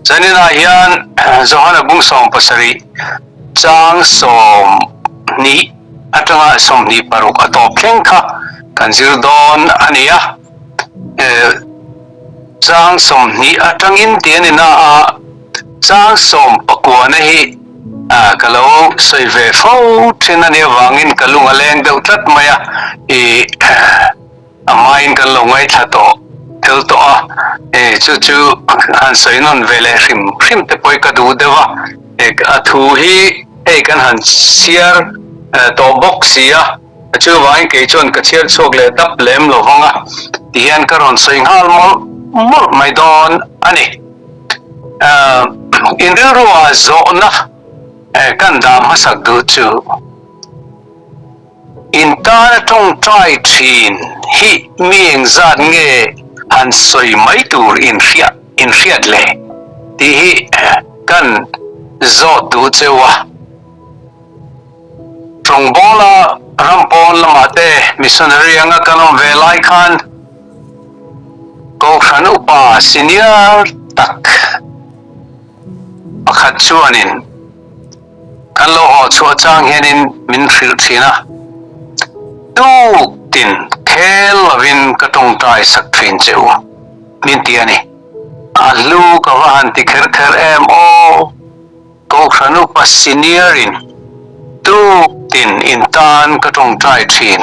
Zanina hian Johana bung sawm pasari chang sawm ni atanga sawm ni paruk atop thleng kha kan zir dawn ania chang sawm ni atangin tianina a chang sawm pakua na hi kalau soi ve fo thin ani wangin kalunga leng deuh tlat maya amain kan lo ngai thato tel to a chu han soi non vele hrim te poi ka du dewa athu hi kan han siar to box sia chu wain ke chon ka chiar chok le dap lem lo wanga tian ka ron soi ngal mol mai don ani in ruwa zona kan da masak du chu in ta Tawngtai thin hi mieng zat nge han soi mai tur in riat le ti hi kan zo tu chewa trong bola rampon lamate missionary anga kanom velai khan ko khan upa senior tak akhat chuanin kan lo ho chua chang hianin min thil thina tu tin khel lovin ka Tawngtai sak thin cheu min tiani alu ka wan ti kher em o ko khanu pa seniorin tu tin in tan ka Tawngtai thin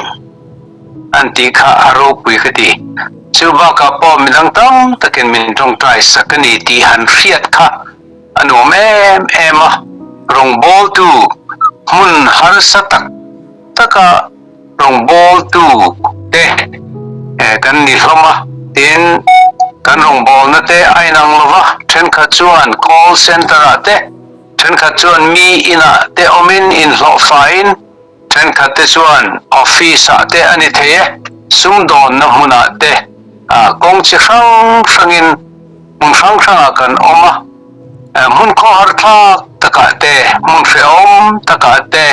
anti kha aro pui khati chuba ka po midang tam takin min Tawngtai sakani ti han riat kha anu ema rong bol tu mun har satak taka rong bol tu kan ni hloma tin kan rong bol na te ainang lova then kha chuan call center ate then kha chuan mi ina te omin in hlo fain then kha te chuan office ate ani thei sum don na huna te kong chi hrangin hrang kan oma mun kho har thak taka te mun feom taka te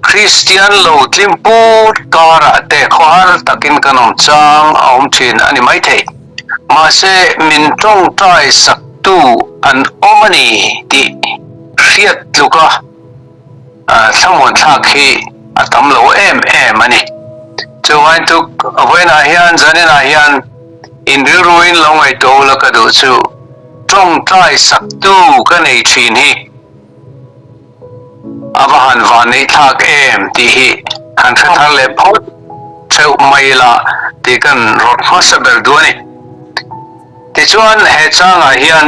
Christian lo tlimput kara te khoar takin kanom chang aum thin ani mai thei ma se min Tawngtai sak tu an omani ti riat luka thamon thak hi atam lo em ani chuan tu voina hian zanina hian in ruin lo ngai to la ka du chu Tawngtai sak tu ka nei thin hi abahan vanei thak em ti hi han thar le phot theu mai la ti kan rot masaber duani ti chuan he changa hian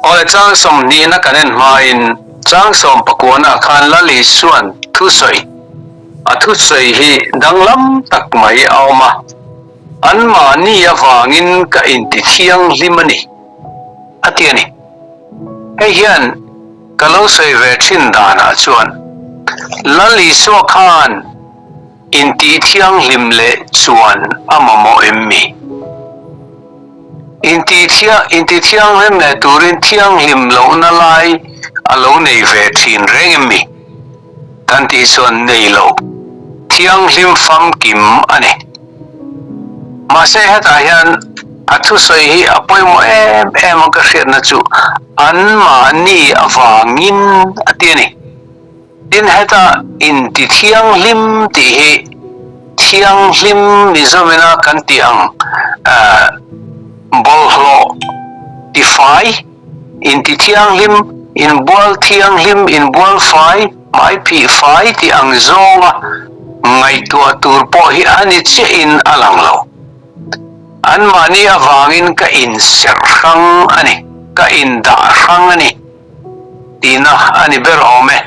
ole chang som ni na kanen main chang som pakuana khan Lal Isuan thu soi hi danglam tak mai awma an ma ni awangin ka in ti thiang limani atiani he hian kalau soi ve thin dana chuan Lal Isua khan in ti thiang lim le chuan amamo emmi in ti thiang lim le turin thiang lim lo na lai alo nei ve thin reng emmi kan ti chuan nei lo thiang lim fam kim ani ma se heta hian athu soi hi apoimo em ka hriat na chu an ma ni awangin atiani tin heta in ti thiang lim ti hi thiang lim Mizo mena kan tiang bolhlo ti fai in ti thiang lim in bual thiang lim in bual fai mai pi fai ti ang zonga ngai tua tur po hi ani che in alang lo an mani awangin ka in hrang ani ka in da hrang ani tina ani ber ome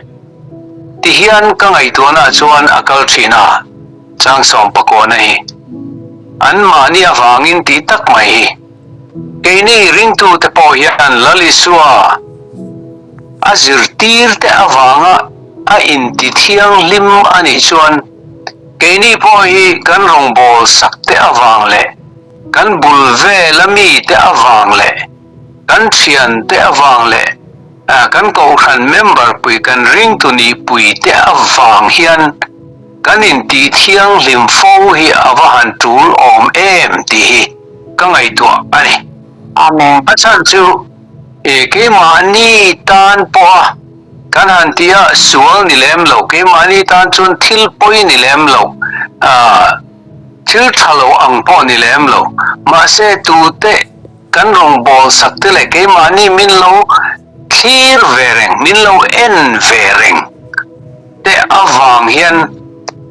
ti hian ka ngai tuana chuan akal thina chang som pakona hi an mani awangin ti tak mai hi keini ring tu te po hian Lal Isua azir tir te awanga a in ti thiang lim ani chuan keini po hi kan rong bol sak te awang le kan bul ve lami te awang le kan thian te awang le kan ko khan member pui kan ring tu ni pui te awang hian kan in ti thiang lim fo hi awahan tul om em ti hi ka ngai tu ani amen achan chu ke mani tan po kan han tia sual ni lem lo ke mani tan chun thil poi ni lem lo thil thalo ang po ni lem lo ma se tu te kan rong bol sak te le ke mani min lo clear vereng min lo en vereng te avang hian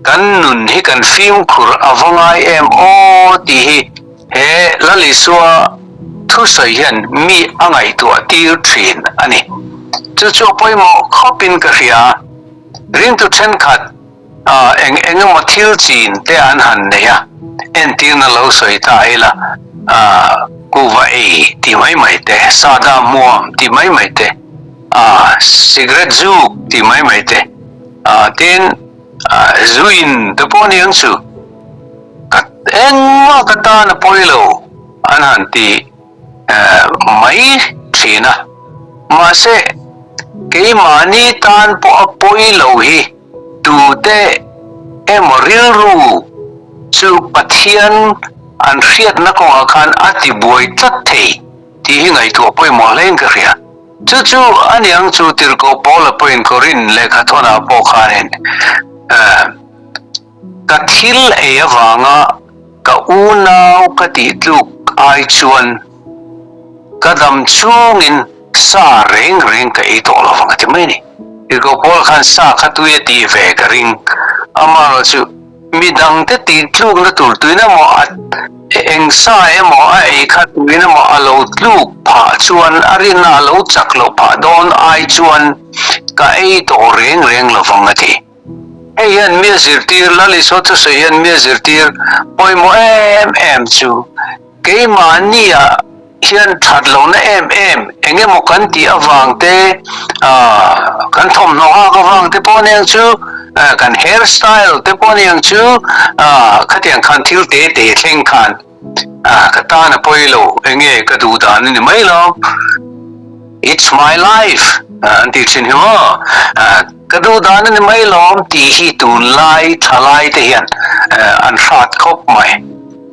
kan nun hi kan film khur avangai em o ti hi he Lal Isua thu sai hian mi angai tu atir thin ani chu poimo khopin ka ria ring tu then khat eng ma thil chin te an han neia en tir na lo soi ta ila kuwa e ti mai te sada muam ti mai te cigarette zu ti mai te ten zuin te poni ang su kat enga kata na poilo an han ti mai thina ma se ke mani tan po apoi lo hi tu te emoril ru chu Pathian an riat na ko khan ati buai tlat thei ti hi ngai tu apoi mo leng ka ria chu aniang chu tir ko pol apoin korin lekha thona po khanen ka thil e awanga ka unau ka ti tluk ai chuan kadam chungin sa reng ka ito lo wanga ti mai ni iko pol khan sa khatu ye ti ve ka ring amaro chu midang te ti tluk na tur tuina mo at eng sa e mo ai khat tuina mo alo tluk pha chuan arina lo chak lo pha don ai chuan ka ito reng lo wanga ti hian mi zirtir Lal Isua thu sai hian mi zirtir poimo em chu ke mania hian that lo na em enge mo kan ti awang te kan thom no ha ka wang te pon yang chu kan hairstyle te pon yang chu khatiang khan thil te thleng khan ka ta na poilo enge ka du dan ni mai lo it's my life anti chin ho ka du dan ni mai lo ti hi tu lai thlai te hian an fat khop mai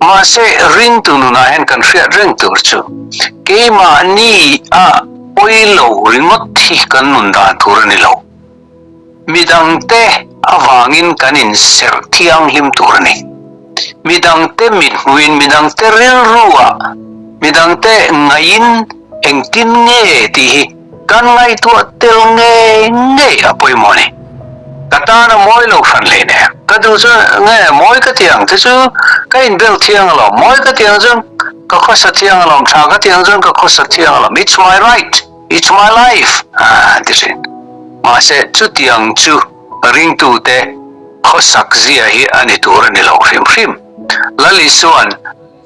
ma se ring tu nu na hen kan fiat ring tur chu ke ma ni oilo rimot thi kan nun da tur ni lo midang te awangin kanin ser thiang lim tur ni midang te mit huin midang te ril ruwa midang te ngain eng tin nge ti kan ngai tu tel nge apoi mo ni kata na moi lo fan le ne ka du chu nge moi ka tiang chu ka in bel thiang lo moi ka tiang chu ka kho sa thiang lo tha ka tiang chu ka kho sa thiang lo it's my right it's my life this is ma se chu tiang chu ring tu te kho sak zia hi ani tur ni lo hrim Lal Isua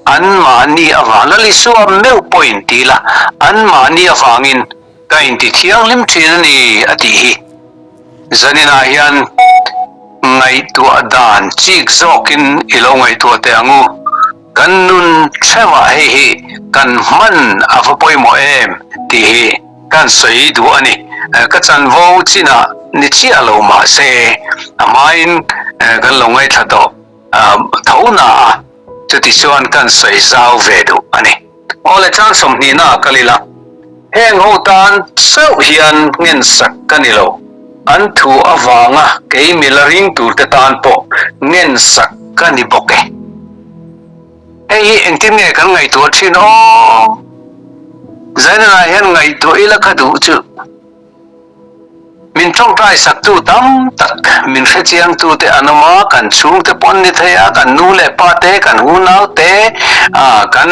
an ma ni awa Lal Isua meu point tila an ma ni awangin ka in ti thiang lim thin ni ati hi zanina hian ngai tu adan chik zokin ilo ngai tu te angu kan nun thema hi kan man avapoi mo em ti hi kan sei du ani ka chan vo china ni chi alo ma se amain kan lo ngai thado tawnga chu ti chuan kan sei zau ve du ani ole chang som ni na kalila heng ho tan sau hian ngen sak kanilo an thu awanga ke milaring tur te tan po ngen sak kani boke ei engtin nge kan ngai tu thin o zaina hian ngai tu ila khadu chu min Tawngtai sak tu tam tak min khechiang tu te anama kan chung te pon ni theya kan nu le pa te kan hunau te kan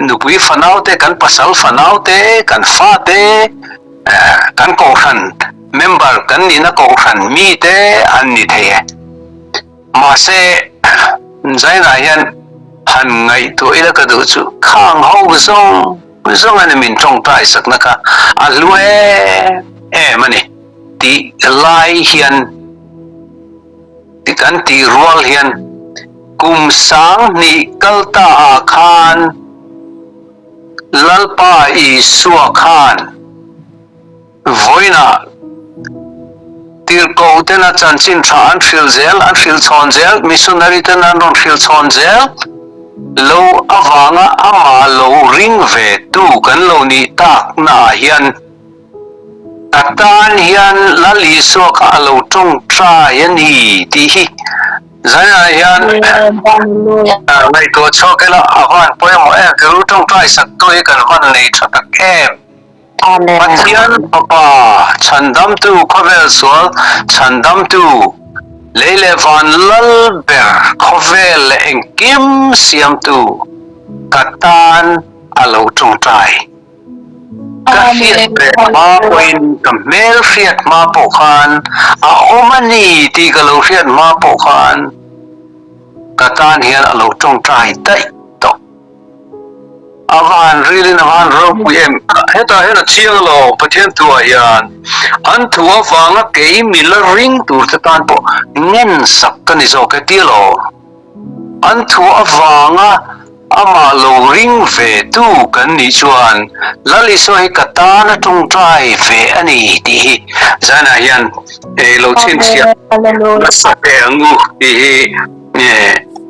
nupui fanau te kan pasal fanau te kan fa te kan ko khan member kan ni na ko khan mi te an ni the ma se zaina hian han ngai tu ila ka du chu khang ho zong an min Tawngtai sak na ka alue mani ti tlai hian ti kan ti rual hian kum sang ni kalta khan Lal Isua khan voina tir ko tena Chanchin Tha an fil chon zel missionary tena non fil chon zel lo avanga ama lo ring ve tu kan lo ni tak na hian katan hian Lal Isua ka lo Tawngtai ani ti hi zana hian ngai to chokela avan poemo ke lu Tawngtai sak to kan van nei thatak em Pathian papa chandam tu Khawvel sual chandam tu leile van lal ber Khawvel engkim siam tu katan alo Tawngtai ka hiat ma poin ka mel fiat ma pokhan a omani ti ka lo fiat ma pokhan katan hian alo Tawngtai tai to avan really na van ro em heta chiang lo Pathian tu hian an thu awanga ke mil ring tur te tan po ngen sak ka ni zo ka ti lo an thu awanga ama lo ring ve tu kan ni chuan Lal Isua hi katana Tawngtai ve ani ti hi zana hian lo chin sia na sa pe angu ti hi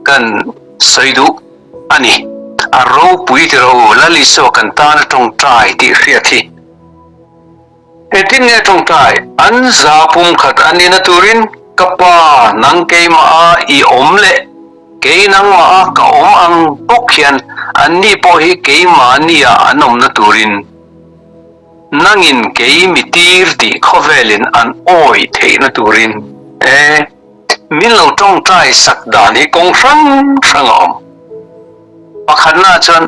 kan soidu ani a ro pui te ro Lal Isua kan tana Tawngtai ti hriathi etin nge Tawngtai an za pum khat ani na turin kapa nang keima a I omle ke nang ma ka om ang pokhian anni po hi ke ma nia anom na turin nangin ke mitir ti Khawvelin an oi thei na turin min lo Tawngtai sak dan hi kong hrang om pakhat na chan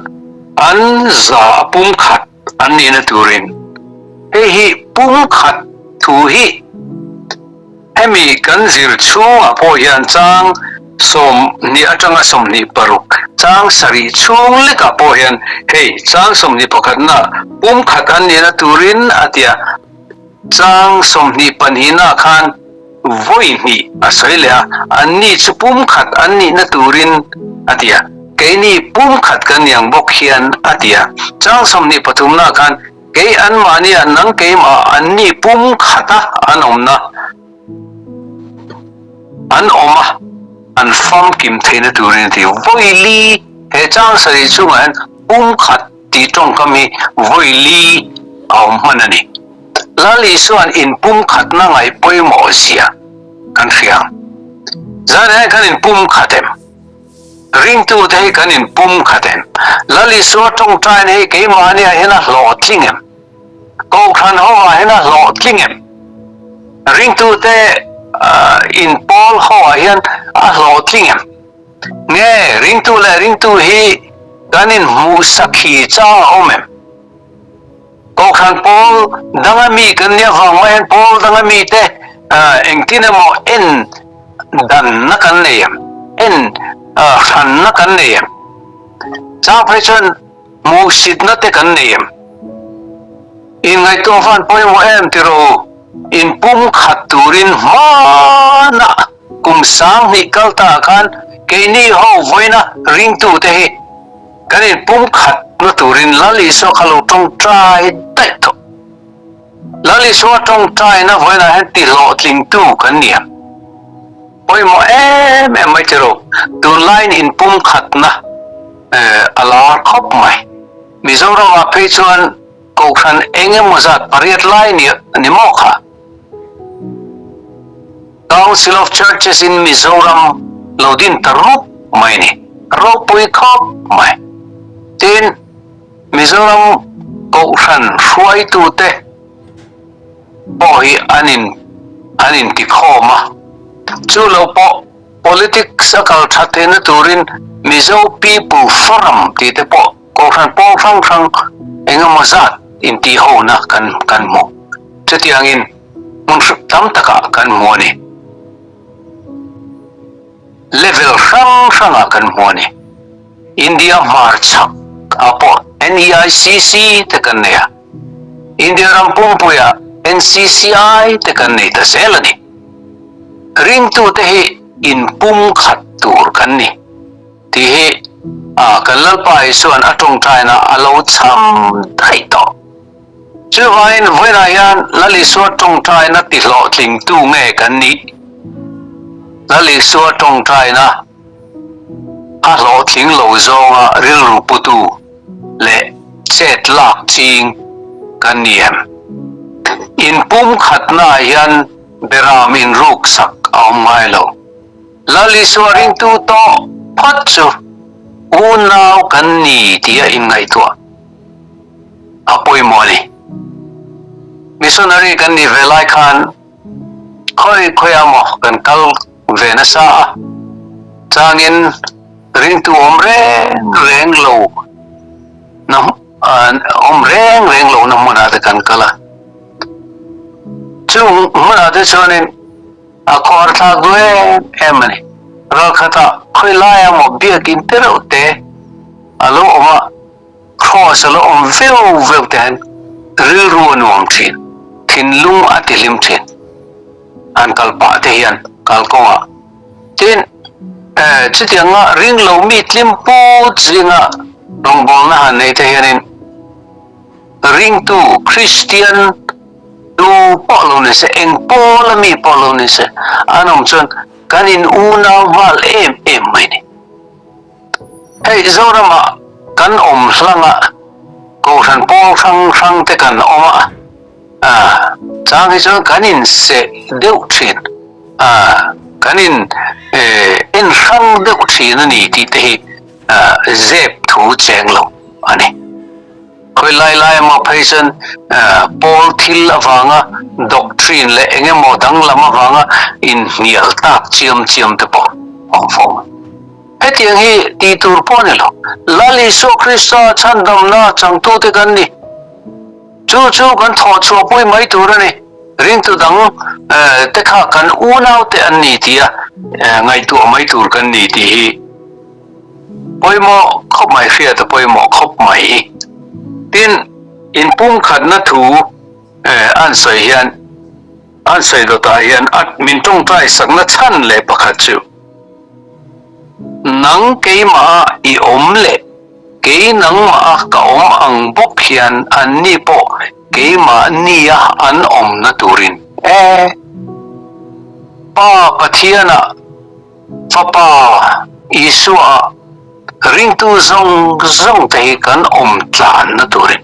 an za pum khat anni na turin hi pum khat thu hi hemi kan zir chunga po hian chang sawm ni atanga sawm ni paruk chang sari chung leka po hian hei chang sawm ni pakhat na pum khat an ni na turin atia chang sawm ni panhina khan voi ni asoilea anni chu pum khat an ni na turin atia keini pum khat kan yang bok hian atia chang sawm ni pathumna khan ke an mania nang ke ma anni pum khata anomna an oma an fam kim theina turin ti voili he chang sari chungan pum khat ti tong kami voili aum manani Lal Isua in pum khat na ngai poimo sia kan fiang zana kan in pum khatem ring tu thei kan in pum khatem Lal Isua Tawngtai nei ke mania hena lo tlingem ko khan ho hena lo tlingem ring tu te inpawlhona hian a lo tlingem nge ring tu hi kanin mu sakhi chang omem ko khan pol dangami kan nia wang hen pol dangami te engtinemo en dan na kan neyam en khan na kan neyam cha phaichon mu sit na te kan neyam in ngai to fan poimo em tiro in pum khat turin mana kum sang ni kalta khan ke ni ho voina ring tu te hi kanin pum khat na turin Lal Isua khalo Tawngtai tai tho Lal Isua Tawngtai na voina hen ti lo tling tu kan niam poimo em mai tiro tu line in pum khat na alar khop mai Mizo ra pe chuan ko khan enge mozat pariat line ni mokha Council of Churches in Mizoram Lodin Tarup Maini Ropui Kop Mai Tin Mizoram Kouran Shuai Tute Pohi Anin Tikhoma Chulo Po Politics Sakal Chatin Turin Mizo People Forum Tite Po Kouran Po Rang Enga Mazat in Tihona kan mo Chetiangin Munsuk Tam Taka kan mo ni level hrang akan muani India marchak apo NEICC tekan neia India rampung puya NCCI tekan nei ta selani ring tu tehi in pum khat tur kan ni ti hi kalal pai suan Tawngtai na alo cham dai to chuwain voina yan Lal Isua Tawngtai na ti lo tling tu nge kan ni Lal Isua Tawngtai na a lo thling lo zonga ril ru putu le chet lak ching kan niam in pum khatna hian beram in ruk sak aum ngai lo Lal Isua ring tu to phat chu unau kan ni tia in ngai tua apoi moni missionary kan ni velai khan khoi amo kan kal vena sa changin ring tu reng lo nam reng lo nam mona de kan kala chung mona de chonin a khor tha gue emani ral khata khoi lai amo biakin terote alo oma cross alo veu ten ril ruan wang thin thin lung atilim thin an kalpa te hian kalkonga tin chitianga ring lo mi tlim pu chinga dongbol na han nei te hianin ring tu Christian tu polo ni se eng pola mi polo ni se anom chun kanin una wal em mai ni hey zorama kan hranga ko ran pol hrang te kan oma chang hi chun kanin se deu thin kanin in hrang deu thin ani ti te hi zep thu cheng lo ani khoi lai ma phaisan Paul thil avanga doctrine le enge modang lama avanga in nial tak chiam te po phong hetiang hi ti tur po ne lo Lal Isua Krista chandam na chang tu te kan ni chu kan tho chu pui mai tur ani ring tu dang te kha kan unau te an ni tia ngai tu mai tur kan ni ti hi poimo khop mai fia te poimo khop mai tin in pum khat na thu an soi do ta hian at min Tawngtai sak na chan le pakhat chu nang keima i om le ke nang ma ka om ang bok hian an ni po keima niya an om na turin pa Pathiana papa Isua ring tu zong te kan om tlan na turin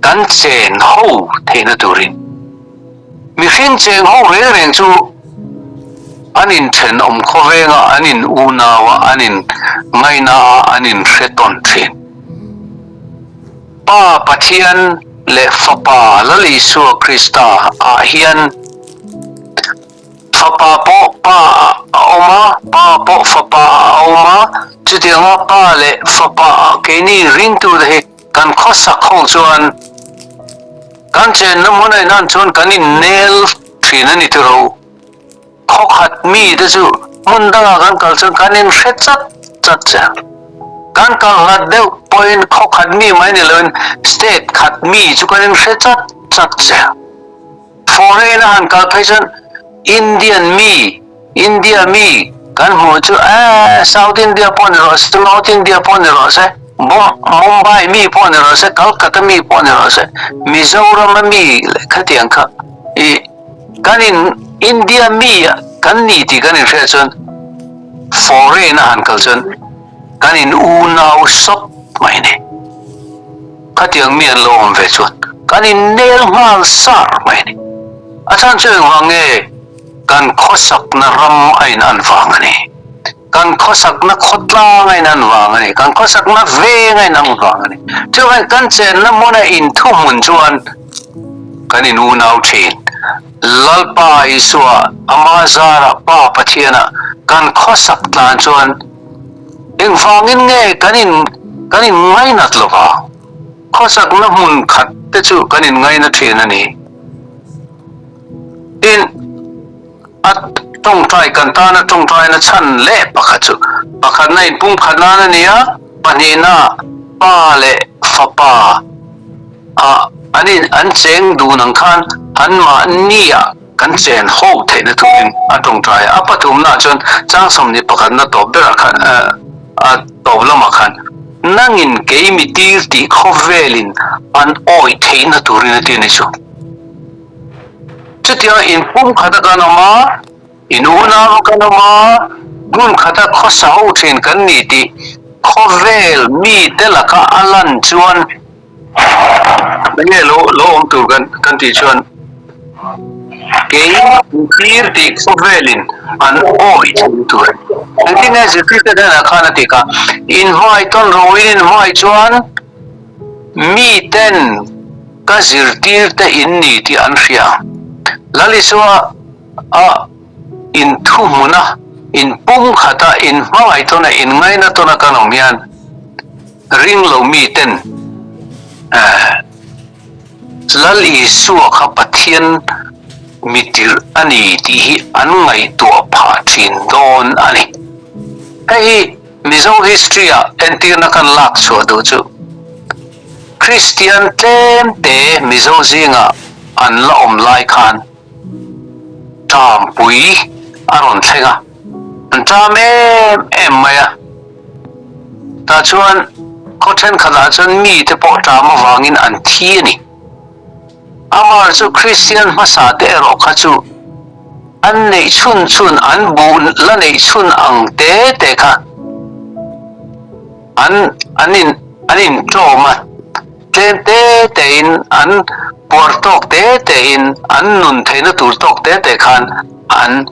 kan chen ho the na turin mi khin chen ho reng chu anin chen om khovenga anin unawa anin ngaina anin hreton thin pa Pathian le fapa Lal Isua Krista a hian fapa po pa oma pa po fapa oma chutianga pa le fapa ke ni ring tu de kan khosak ho chuan kan chen na monai nan chon kanin nail thina ni tu ro khokhat mi de chu mundanga kan kal chon kanin hrechat cha kan kal lat deu point khokhat mi mai ni lon state khat mi chu kanin hrechat cha foreign han kal phaisan India mi kan ho chu South India pon ro North India pon ro se Mumbai mi pon ro se Calcutta mi pon ro se Mizoram mi khatiang kha kanin India mi kan ni ti kanin fashion foreign han culture kanin unau sop mai ne khatiang mi an lo om ve chut kanin nel mal sar mai ne achan chung wange kan khosak na ram ain an wangani kan khosak na khotla ngai nan wangani kan khosak na ve ngai nan wangani chuan kan chen na mona in thu mun chuan kanin unau thin lalpa Isua ama zarah pa Pathiana kan khosak tlan chuan eng wangin nge kanin ngai nat lova khosak na mun khat te chu kanin ngai na thin ani tin at Tawngtai kan ta na Tawngtai na chan le pakhat chu pakhat na in pum khat na nia panina pa le fapa anin an cheng du nang khan an ma niya kan chen ho the na tuin a Tawngtai a pathum na chon chang som ni pakhat na to ber khan a to lama khan nangin keimi tir ti Khawvelin an oi the na turin ti ni chu chutia in pum khata kanama inuna kanama gun khata khosa ho thin kan ni ti Khawvel mi te laka alan chuan nge lo om tu kan ti chuan ke tir ti Khawvelin an oi tu ti nge ziti te na khana ti ka in vai ton roin vai chuan mi ten ka zirtir te in ni ti an ria Lal Isua a in thu muna in pum khata in mai to na in ngai na to na kanom yan ring lo mi ten Lal Isua kha Pathian mitir ani ti hi an ngai to pha thin don ani hei Mizo history a entir na kan lak so do chu Christian tlem te Mizo zinga an la om lai khan Thupui aron thlenga an tam em maya ta chuan khothen khala chuan mi te po tama wangin an thi ani amar chu Christian masa te ro kha chu an nei chun an bu la nei chun ang te kha anin trauma te in an portok te in an nun theina tur tok te khan an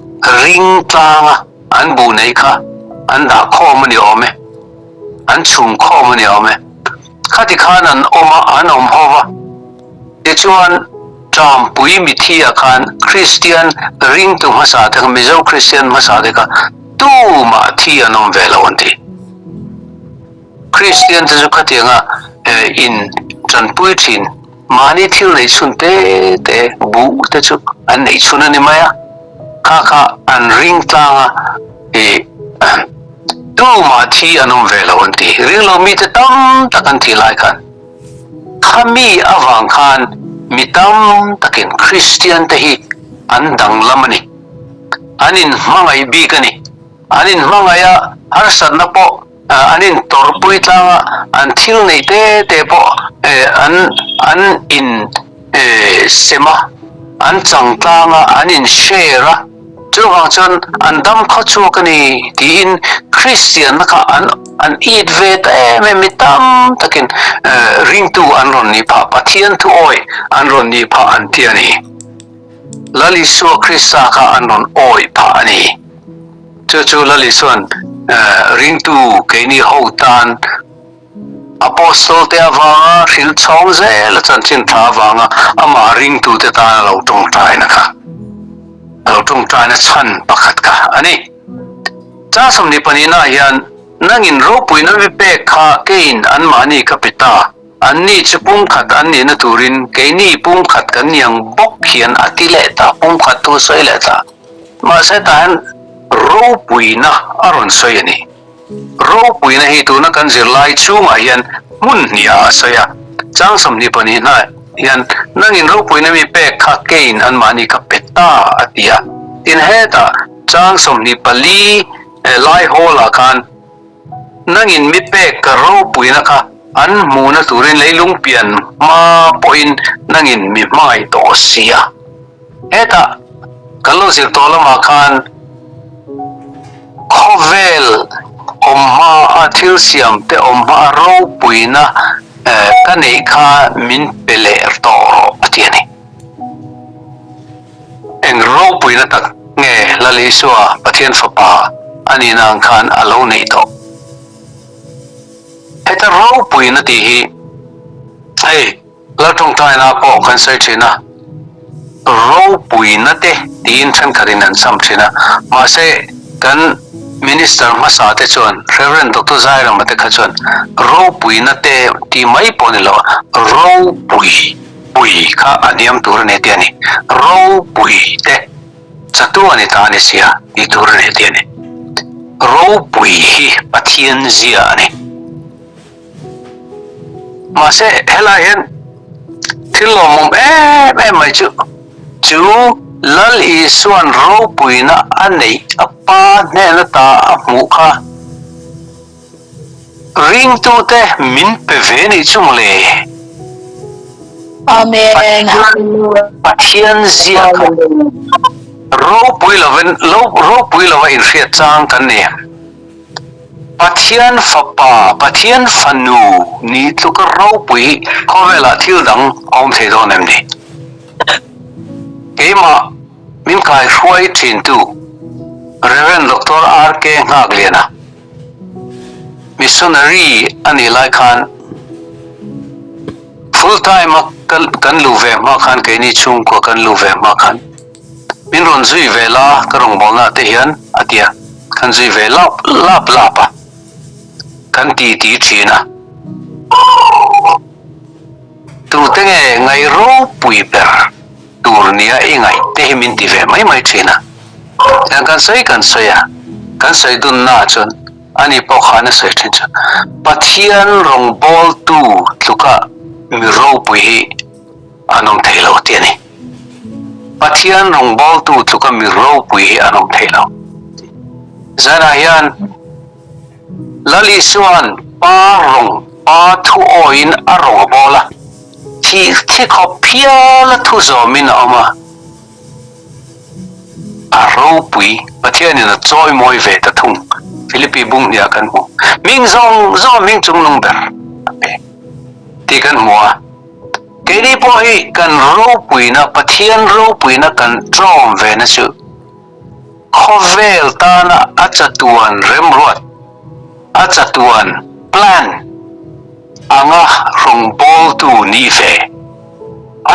ring tlanga an bu nei kha an da khom ni ome an chung khom ni ome khati khan an oma an om hova te chuan Thupui mi thia khan Christian ring tu masa te Mizo Christian masa te ka tu ma thi anom vela onti Christian te chu khatinga in Thupui thin mani thil nei chun te bu te chu an nei chun ani maya kha an ring tlanga tu ma thi anom vela onti ring lo mi te tam takan thi lai khan khami awang khan mitam takin Christian te hi an dang lamani anin mangai bi kani anin mangaya har san na po anin torpui tlanga an thil nei te po an in sema an chang tlanga anin share chu hang chan an dam kho chu kani ti in Christian ka an eat ve ta mitam takin ring tu an ron ni pa Pathian tu oi an ron ni pa an ti ani Lal Isua Christa ka an ron oi pa ani chu Lal Isuan ring tu ke ni ho tan Apostle te avanga hil chong zel Chanchin Tha avanga ama ring tu te ta lo Tawngtai na ka lo Tawngtai na chan pakhat ka ani cha som ni panina hian nangin ro puina mi pe kha kein an mani kapita anni chupum khat anni na turin keini pum khat kan yang bok hian atile ta pum khat tu soile ta ma se tan ro puina aron soyani ro puina hi tu na kan zirlai chunga hian mun nia saya chang som ni panina hian nangin ro puina mi pe kha kein an mani kapita atia in heta chang som ni pali lai hola khan nangin mi pe ka ro puina kha an muna turin leilung pian ma poin nangin mi mai to sia eta kalau sir tolama khan Khawvel omma athil siam te omma ro puina kanei kha min pele to atiani eng ro puina tak nge Lal Isua Pathian fapa ani nang khan alo nei to eta ro puina ti hi la Tawngtai na po kan sai thina ro puina te tin than karinan sam thina ma se kan minister masa te chuan Reverend Dr. Zaira mate kha chuan ro puina te ti mai ponilo ro pui kha aniam tur ne te ani ro pui te chatu ani ta ani sia ti tur ne te ani ro pui hi Pathian zia ani ma se hela hen thilo mom mai chu Lal Isuan ro puina anei apa ne na ta mu kha ring tu te min pe ve ni chumle Amen. Pathian zia pui lovin in fiat chang kan ne Pathian fapa Pathian fanu ni tuka pui Khawvel thil dang om thei don em ni keima min kai huai thin tu Reverend Dr. R.K. Ngagliana missionary ani lai khan full time kan lu ve ma khan ke ni chung ko kan lu ve ma khan min ron zui ve la karong bol na te hian atia kan zui ve la pa kan ti thina tu te ngai ro pui per tur nia e ngai te min ti ve mai thina kan sai ya kan sai dun na chun ani po khana sai thin cha Pathian rong bol tu tuka mi ro pui hi anom thei lo ti ni Pathian rong bol tu tuka mi ro pui hi anom thei lo zara hian Lal Isua pa rong pa thu oin arong bola thi kho phia la thu zo min oma aro pui Pathian in a choi moi ve ta thung Philippi bung nia kan mu ming zo ming chung nong ber ti kan mua ke ni po hi kan ro pui na Pathian ro pui na kan trom ve na chu Khawvel ta na achatuan remruat achatuan plan anga rong bol tu ni ve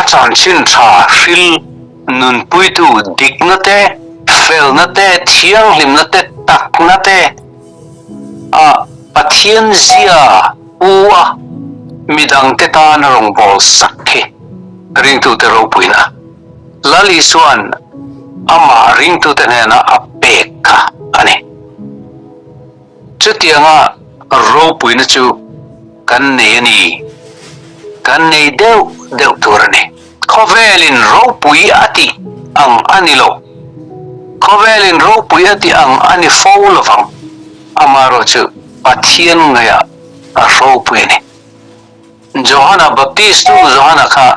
Chanchin Tha hril nun pui tu dik na te fel na te thiang lim na te tak na te Pathian zia uwa midang te ta na rong bol sakhe ring tu te ro pui na Lal Isua ama ring tu te na apeka ani chutianga ro pui na chu kan nei ni kan nei deu turani Khawvelin ro pui ati ang anilo Khawvelin ro pui ati ang ani fowlavang amaro chu Pathian ngaya ro pui ni Johana baptist tu Johana kha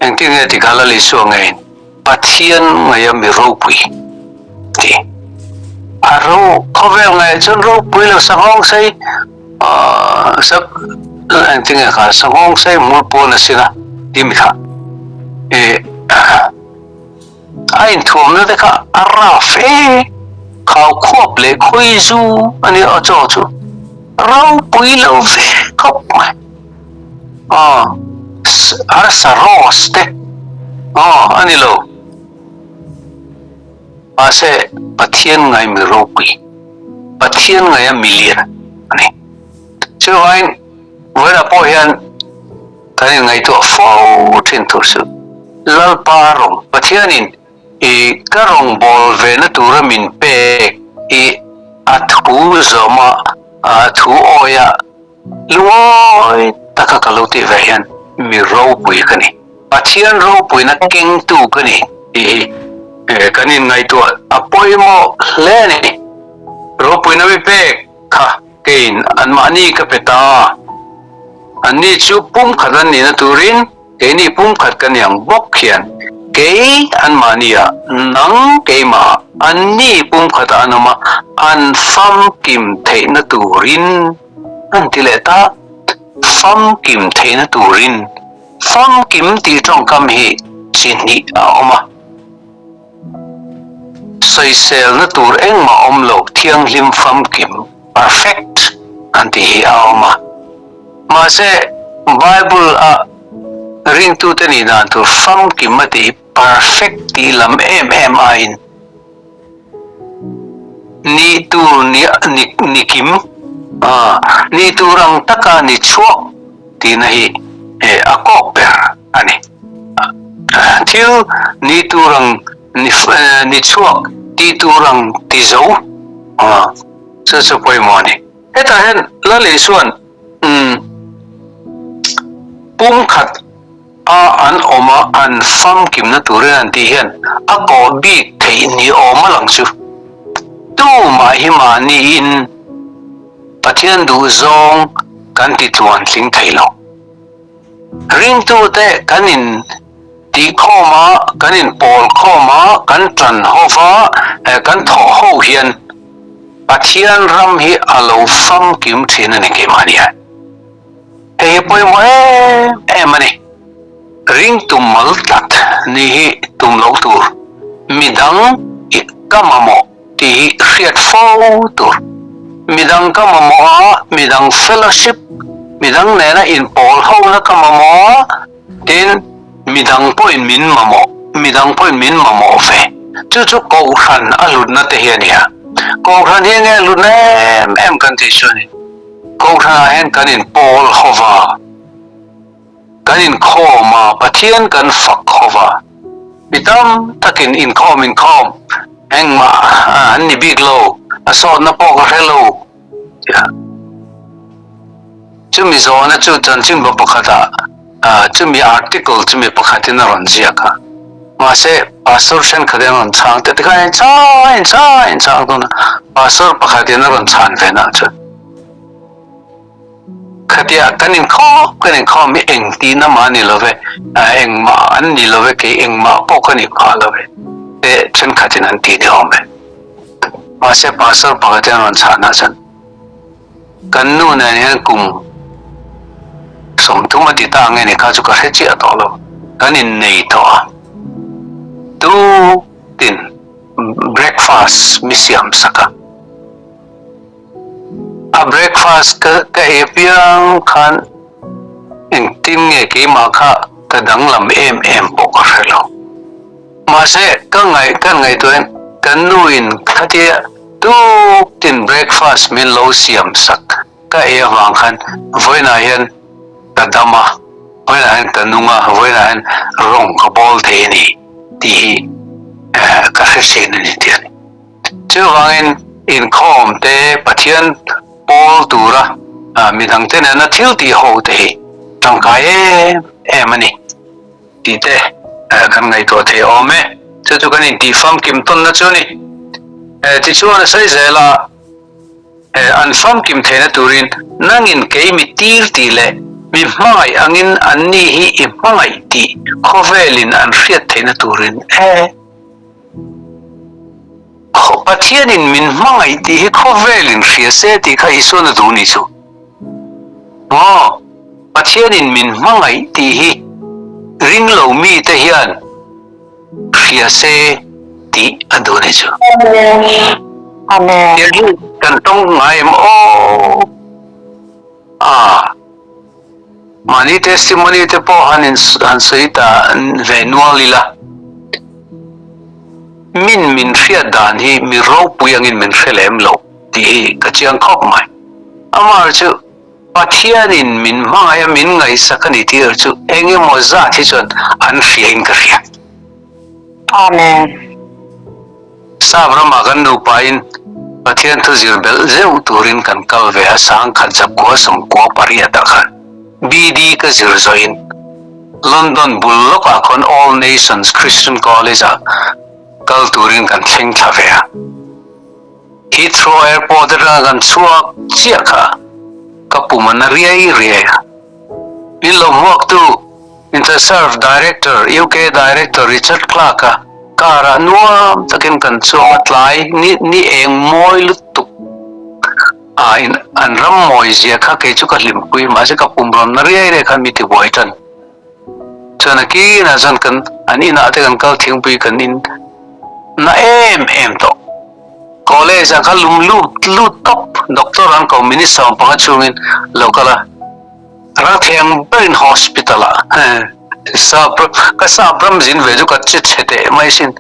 engti nge ti Lal Isua ngai Pathian ngaya mi ro pui ti aro Khawvel ngai chun ro pui lo sangong sai sab engti nge kha sangong sai mulpo na sina tim kha ain thum na dekha araf khaw khop le khoi zu ani acho chu rau pui lo ve khop mai ar saros te ani lo ase Pathian ngai mi ro pui Pathian ngai million ani chu ain wera po hian kan ngai to fo thin tur su lal parong Pathianin karong bol ve na tura min pe athu zoma athu oya luoi taka kaloti ve hian mi ro pui kani Pathian ro pui na king tu kani kanin ngai to apoimo hle ni ro pui na mi pe kha kein anmani ka peta ani chu pum khadan ni na turin ke ni pum khat kan yang bok khian ke anmania nang ke ma ani pum khat anama an fam kim thei na turin an tileta fam kim thei na turin fam kim ti trong kam hi chini oma sai sel na tur eng ma omlo thiang lim fam kim perfect anti oma ma se Bible ring tu te ni dan tu fam kim mati perfect ti lam ain ni tu ni kim ni tu rang taka ni chuo ti nahi akok ber ani til ni tu rang ni chuo ti tu rang ti zo so poi mo ni eta hen Lal Isua pum khat an oma an fam kim na turin an ti hian a ko bi thei ni oma lang chu tu ma hi ma ni in Pathian du zong kan ti tuan tling thei lo ring tu te kanin ti kho ma kan in pol kho ma kan tlan hova kan tho ho hian Pathian ram hi alo fam kim thin ani ke mania he poi mo mani ring tum mal tat ni hi tum lo tur midang kamamo ti riat fo tur midang kamamo midang fellowship midang nena inpawlhona kamamo tin midang point min mamo fe chu ko ran alut na te hiania ko ran hian alut na em kan ti shoni ko ran hen kan inpawlhova kan in khoma Pathian kan fak hova pitam takin in khom eng ma an ni big lo asot na po hello chu Mizo na chu Chanchin Tha pakhata chu mi article chu mi pakhatin ron ziaka ma se pastor shen khaden ron chang te ka chang don pastor pakhatin ron chan ve na chu khatia kanin kho mi eng ti na ma ni love eng ma an ni love ke eng ma po kani kha love te chen khatin an ti de home ma se pastor pakhatin ron chan na chan kan nu na ne kum som tuma ti ta nge ne ka chu ka he chi atolo kanin nei to tu tin breakfast misiam saka a breakfast ka apiang khan eng tin nge ki ma kha ka dang lam em po ka helo ma se ka ngai tuen kan nuin khatia tu tin breakfast min lo siam sak ka wang khan voina hian kadama voina hian tanunga voina hian rong ka bol the ni ti ka hresin ni tiani chu wangin in khom te Pathian Paul tura midang te na thil ti ho te Tawngtai mani ti te kan ngai to the ome chu kan in ti fam kim ton na chu ni ti chu na sai zela an fam kim the na turin nangin ke mi tir ti le mi mai angin anni hi I mai ti Khawvelin an riat the na turin Pathian in min mai ti hi Khawvelin ria se ti kha iso na du ni chu Pathian in min mai ti hi ring lo mi te hian ria se ti adu ni chu amen kan tong ngai mo mani testimony te po hanin an seita venualila min ria dan hi mi ro puyangin min relem lo ti ka chiang khop mai amar chu Pathian in min maya min ngai sakani tir chu enge mo za thi chon an riang ka ria amen sabra magan nu pain Pathian thu zirbel zeu turin kan kalve asang khan chap ko som ko paria ta khan BD ka zirzoin London Bullock akon All Nations Christian College kal turin kan thing thavea Heathrow Airport ra kan chuak chiaka kapumana riai Milo work to Interserve Director UK Director Richard Clark kara nuam takin kan chuak tlai ni eng moi lutuk in an ram moi zia kha ke chu ka lim pui ma se ka pumron na riai re khan mi ti boitan chana ki na zan kan ani na te kan kal thing pui kan in na em to college ka lu top doctor an ko minister pa chungin local ra theng brain hospital sa pram zin ve ju ka chete mai sin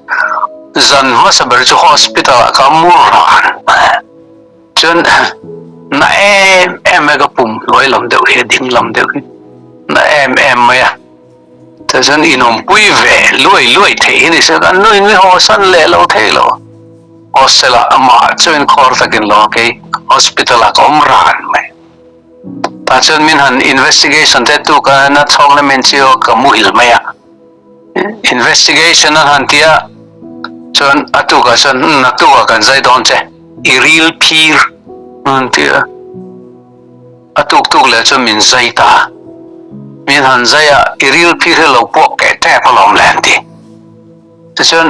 zan ma sa ber chu hospital ka mur chun na em ga pum loi lam deuh he ding lam deuh na em maya ta san inom pui ve loi the ni se kan noi mi ho san le lo the lo osela ama chuin khor takin lo ke hospital a kom ran mai ta chun min han investigation te tu ka na chong na men chio ka muhil maya investigation han tia chun atu ka san na tu ka kan zai don che I real peer tia atuk le chu min zai ta min han zaya iril phir lo po ke te ko lom len ti chun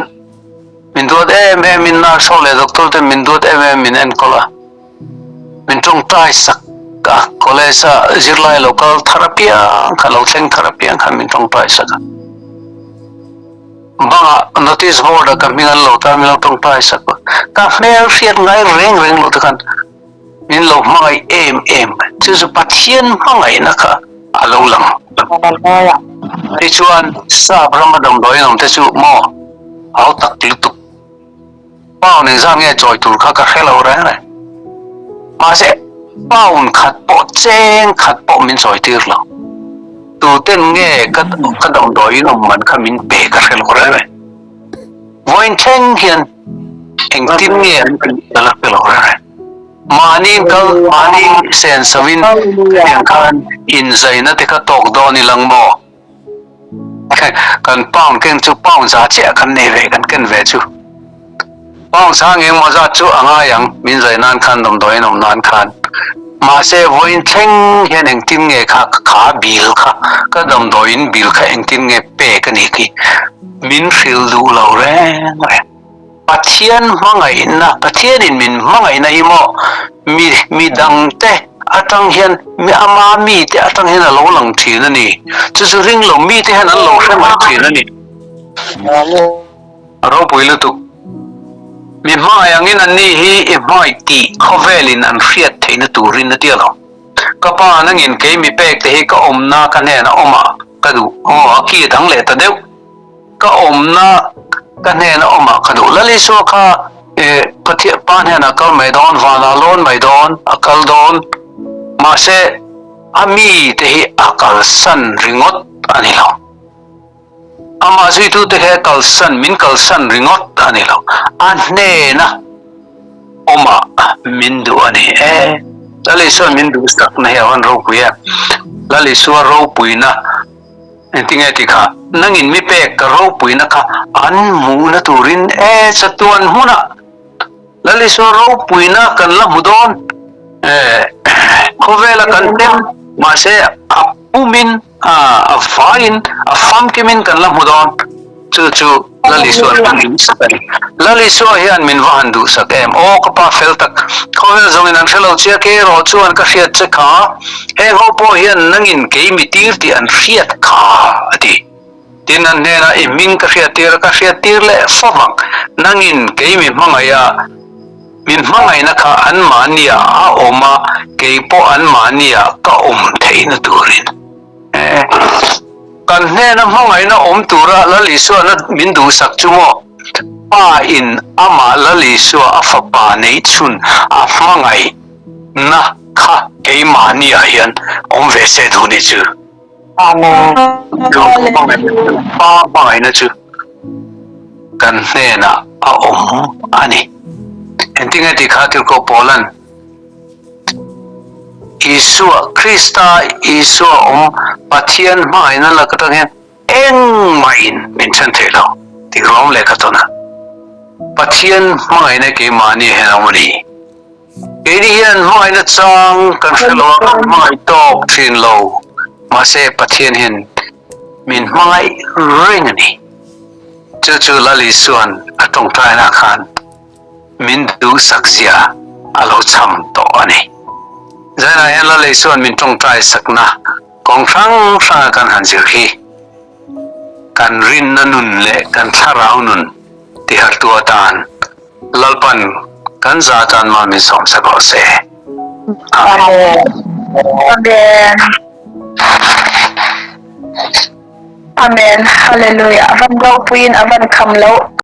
min duat min na so le doctor te min duat min en kola min Tawngtai sak ka college zirlai local therapy ka lo thleng therapy ka min Tawngtai sak ba notice board ka min lo ta min Tawngtai sak ka mel fiat ngai reng lo ta kan min lo mai em chu Pathian mangai na ka alo lang ti chuan sa bramadam doi nom te chu mo au tak ti tu pao ning zam nge choi tur kha ka khelo ra ne ma se paun khat po cheng khat po min choi tir lo tu ten nge ka dom doi nom man kha min pe ka khelo ra ne voin cheng hian eng tin nge la khelo ra ne mani sen savin yang kan in zaina te ka tok do ni lang mo kan paun ken chu paun za che kan ne ve kan ken ve chu paun sang eng mo za chu anga yang min zainan khan dom doi nom nan khan ma se voin thleng hian eng tin nge kha bil kha ka dom doin bil kha eng tin nge pe ka ni ki min fil du lo re Pathian mangai na Pathian in min mangai na imo mi dang te atang hian mi ama mi te atang hian lo lang thin ani chu ring lo mi te han lo hre mai thin ani ro puilu tu mi mai angin ani hi mai ti Khawvel in an fiat theina turin na tialo kapa nangin ke mi pek te hi ka omna ka ne na oma ka du ki dang le ta deu ka omna ka ne na oma ka du Lal Isua kha Pathian pan hian akal mai don wala lon mai don akal don ma se ami te hi akal san ringot ani lo ama zui tu te he kal san min kal san ringot ani lo an ne na oma min du ani Lal Isua min du sak na yawan ro puya Lal Isua ro puina entinga ti kha nangin mi pek ka ro puina kha an mu na turin chatuan huna Lal Isua ro puina kan la mudon Khawvel kan tem ma se apumin a fain a fam kimin kan la mudon chu Lal Isua kan sakani Lal Isua hian min van du sakem ka pa fel tak Khawvel zongin an felo chia ke ro chuan ka fiat che kha ho po hian nangin ke mi tir ti an fiat kha ati tin an ne na iming ka fiat tir le fawang nangin ke mi mangaya min mangai na kha an mania a oma ke po an mania ka thei na turin kan ne na mangai na tura Lal Isua na min du sak chumo pa in ama Lal Isua a fa pa nei chun a mangai na kha ke mania hian ve se du ni chu amen pa mangai na chu kan ne na a ani entinga ti khatir ko Poland Isua Krista Isua Pathian mai na la katang hian eng main min chan thelo ti rom le katona Pathian mai na ke mani he amani eni hian mai na chang kan felo mai top thin lo ma se Pathian hian min mai ring ani chu Lal Isuan Tawngtai na khan min du saksia alo cham to ani zana hian Lal Isuan min Tawngtai sakna kong hrang kan han zir hi kan rin na nun le kan tharau nun ti har tu atan lalpan kan za tan ma min som sa ko se amen amen hallelujah avan go puin avan kam lo